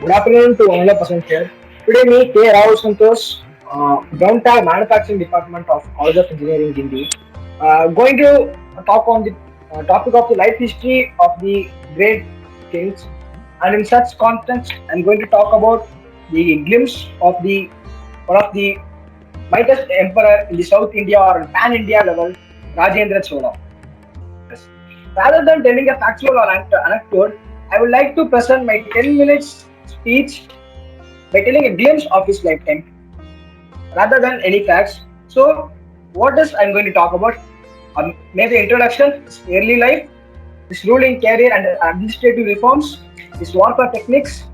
Good afternoon to all the persons here. Today, me, K. Rahul Santosh, Downtown Manufacturing Department of College of Engineering, Hindi, going to talk on the topic of the life history of the great kings. And in such context, I'm going to talk about the glimpse of the one of the mightiest emperor in the South India or Pan India level, Rajendra Chola. Yes. Rather than telling a factual or anecdote, I would like to present my 10 minutes speech by telling a glimpse of his lifetime rather than any facts. So, what is I'm going to talk about? Maybe introduction, his early life, his ruling career and administrative reforms, his warfare techniques,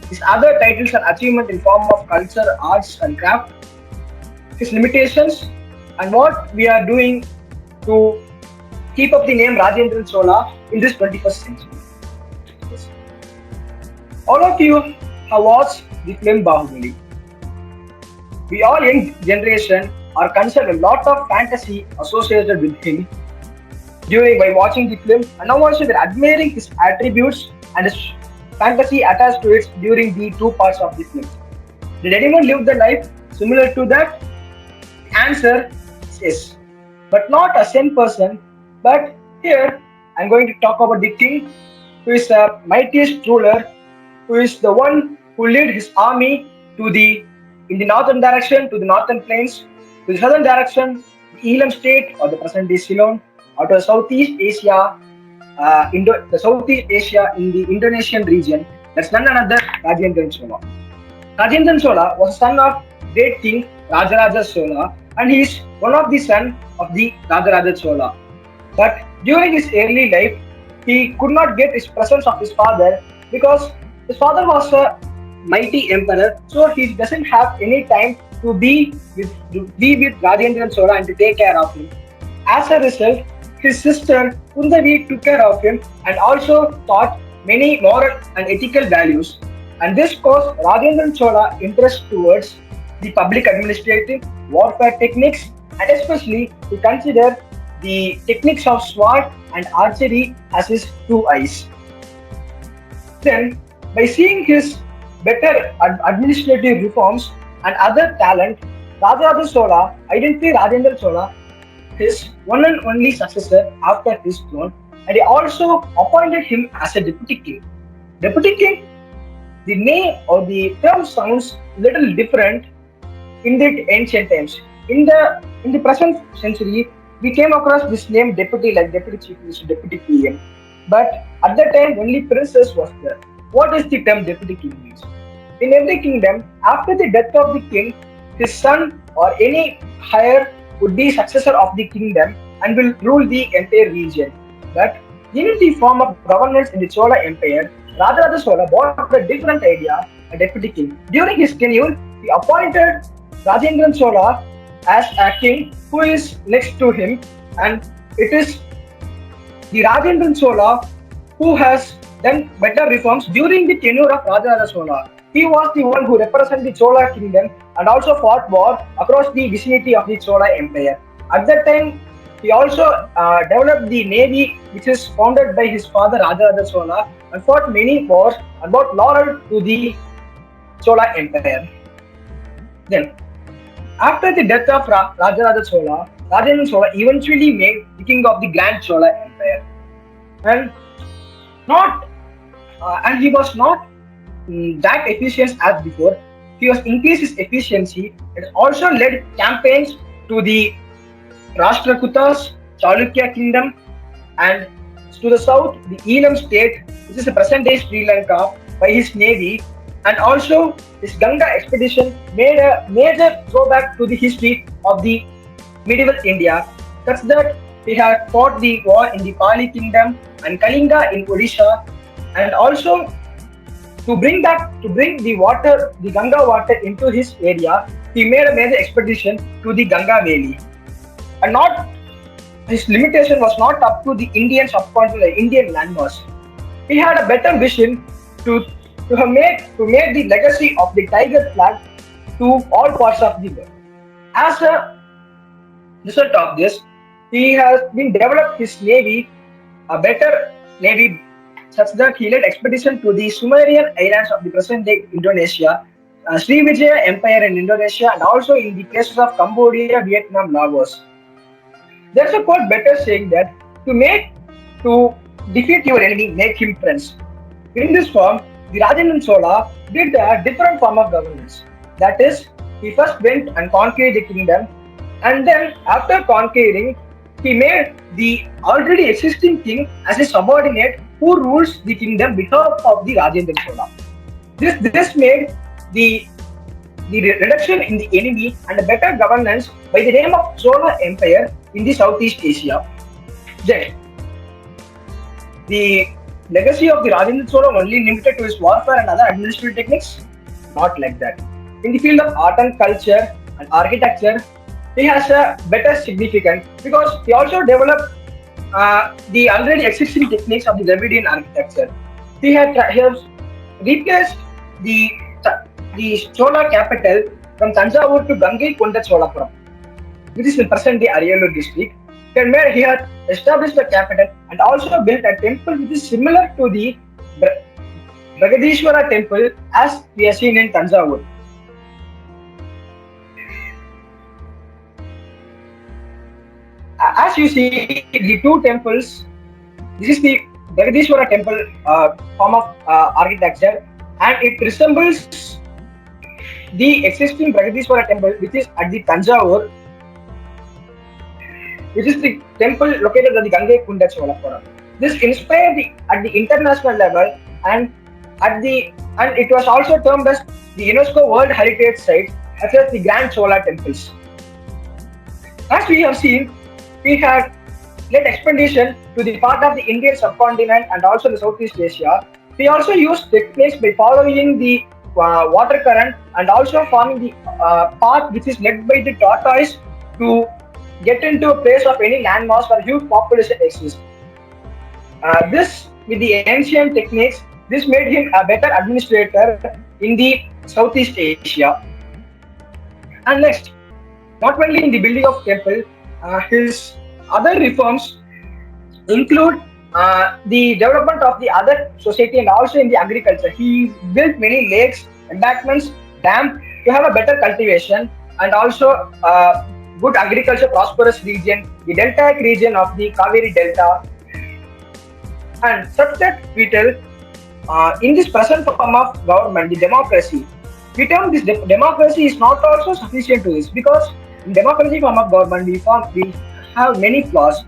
his other titles and achievement in form of culture, arts and craft, his limitations, and what we are doing to keep up the name Rajendra Chola in this 21st century. Yes. All of you have watched the film Bahubali. We all young generation are concerned a lot of fantasy associated with him during by watching the film, and now also we're admiring his attributes and his fantasy attached to it during the two parts of the film. Did anyone live the life similar to that? The answer is yes, but not a same person. But here I'm going to talk about the king who is the mightiest ruler, who is the one who led his army to the in the northern direction to the northern plains, to the southern direction, the Elam state or the present day Ceylon, or to the Southeast Asia, the Southeast Asia in the Indonesian region. That's none another Rajendra Chola. Rajendra Chola was a son of great king Rajaraja Chola, and he is one of the son of the Rajaraja Chola. But during his early life, he could not get his presence of his father because his father was a mighty emperor, so he doesn't have any time to be with Rajendra Chola and to take care of him. As a result, his sister Kundavi took care of him and also taught many moral and ethical values. And this caused Rajendra Chola interest towards the public administrative, warfare techniques, and especially he considered the techniques of sword and archery as his two eyes. Then, by seeing his better administrative reforms and other talent, Rajaraja Chola identified Rajendra Chola his one and only successor after his throne, and he also appointed him as a deputy king. Deputy king, the name or the term sounds little different in the ancient times. In the present century, we came across this name deputy like deputy chief minister, deputy PM. But at that time, only princess was there. What is the term deputy king means? In every kingdom, after the death of the king, his son or any higher would be successor of the kingdom and will rule the entire region. But in the form of governance in the Chola Empire, Rajaraja Chola brought a different idea, a deputy king. During his tenure, he appointed Rajendra Chola as a king who is next to him, and it is the Rajendra Chola who has done better reforms during the tenure of Rajaraja Chola. He was the one who represented the Chola kingdom and also fought war across the vicinity of the Chola Empire. At that time, he also developed the navy, which is founded by his father Rajaraja Chola, and fought many wars and brought laurel to the Chola Empire. Then, after the death of Rajaraja Chola, Rajendra Chola eventually made the king of the Grand Chola Empire, and not and he was not that efficient as before. He was increased his efficiency. It also led campaigns to the Rashtrakutas, Chalukya kingdom, and to the south, the Elam state, which is the present day Sri Lanka, by his navy, and also his Ganga expedition made a major throwback to the history of the medieval India, such that he had fought the war in the Pali kingdom and Kalinga in Odisha, and also to bring the water, the Ganga water into his area, he made a major expedition to the Ganga Valley. And not his limitation was not up to the Indian subcontinent, Indian landmass. He had a better vision to to make the legacy of the tiger flag to all parts of the world. As a result of this, he has been developed his navy, a better navy such that he led expedition to the Sumerian islands of the present-day Indonesia, Srivijaya Empire in Indonesia, and also in the places of Cambodia, Vietnam, Laos. There's a quote better saying that to defeat your enemy, make him friends. In this form, the Rajendran Chola did a different form of governance. That is, he first went and conquered the kingdom, and then after conquering, he made the already existing king as a subordinate who rules the kingdom behalf of the Rajendran Chola. This made the reduction in the enemy and a better governance by the name of Chola Empire in the Southeast Asia. Then, the legacy of the Rajendra Chola only limited to his warfare and other administrative techniques? Not like that. In the field of art and culture and architecture, he has a better significance because he also developed the already existing techniques of the Dravidian architecture. He has replaced the the Chola capital from Tanjavur to Gangaikonda Cholapuram, which is in present-day Ariyalur district. He had established a capital and also built a temple which is similar to the Bragadishwara temple as we have seen in Tanjavur. As you see, the two temples, this is the Bragadishwara temple form of architecture, and it resembles the existing Bragadishwara temple which is at the Tanjavur, which is the temple located at the Gangaikonda Cholapuram. This inspired at the international level and it was also termed as the UNESCO World Heritage Site as well as the Grand Chola temples. As we have seen, he had led expedition to the part of the Indian subcontinent and also the Southeast Asia. He also used techniques by following the water current and also forming the path which is led by the tortoise to get into a place of any landmass where huge population exists. This, with the ancient techniques, this made him a better administrator in the Southeast Asia. And next, not only in the building of temple, his other reforms include the development of the other society and also in the agriculture. He built many lakes, embankments, dams to have a better cultivation and also good agriculture, prosperous region, the deltaic region of the Kaveri Delta. And such that we tell in this present form of government, the democracy, we term this democracy is not also sufficient to this because in democracy form of government we have many flaws,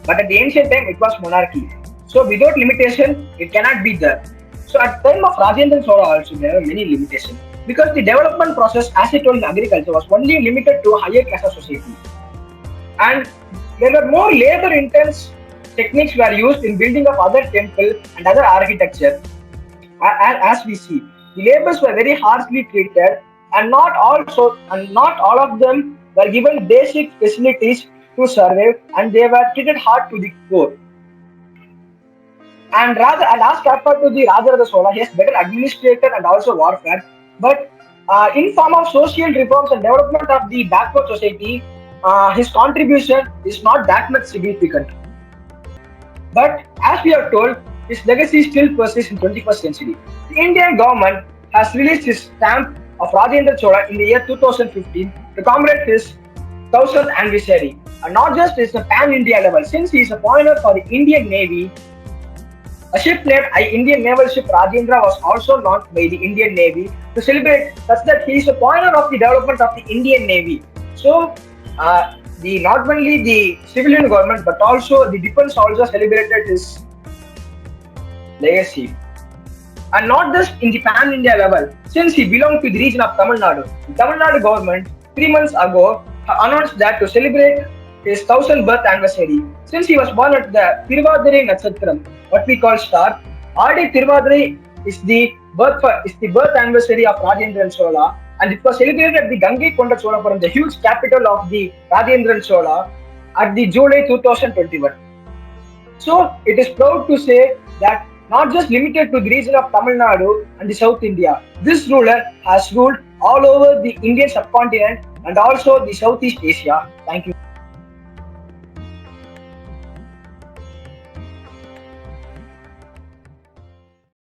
but at the ancient time it was monarchy. So without limitation, it cannot be there. So at the time of Rajendra Chola also there are many limitations because the development process, as I told in agriculture, was only limited to higher class of society, and there were more labor-intense techniques were used in building of other temple and other architecture. As we see, the laborers were very harshly treated, and not all of them were given basic facilities to survive, and they were treated hard to the core. And as compared to the Rajendra Chola, he is better administrator and also warfare. But in form of social reforms and development of the backward society, his contribution is not that much significant. But as we are told, his legacy still persists in 21st century. The Indian government has released his stamp of Rajendra Chola in the year 2015 to commemorate his 1000th anniversary. And not just at a pan-India level, since he is a pioneer for the Indian Navy, a ship named Indian Naval Ship Rajendra was also launched by the Indian Navy to celebrate such that he is a pioneer of the development of the Indian Navy. So, not only the civilian government but also the defense also celebrated his legacy. And not just in the pan-India level, since he belonged to the region of Tamil Nadu. The Tamil Nadu government 3 months ago announced that to celebrate his 1000th birth anniversary, since he was born at the Tiruvadirai Nakshatram, what we call star, Adi Tiruvadirai is the birth anniversary of Rajendra Chola, and it was celebrated at the Gangaikonda Cholapuram, the huge capital of the Rajendra Chola, at the July 2021. So it is proud to say that not just limited to the region of Tamil Nadu and the South India, this ruler has ruled all over the Indian subcontinent and also the Southeast Asia. Thank you.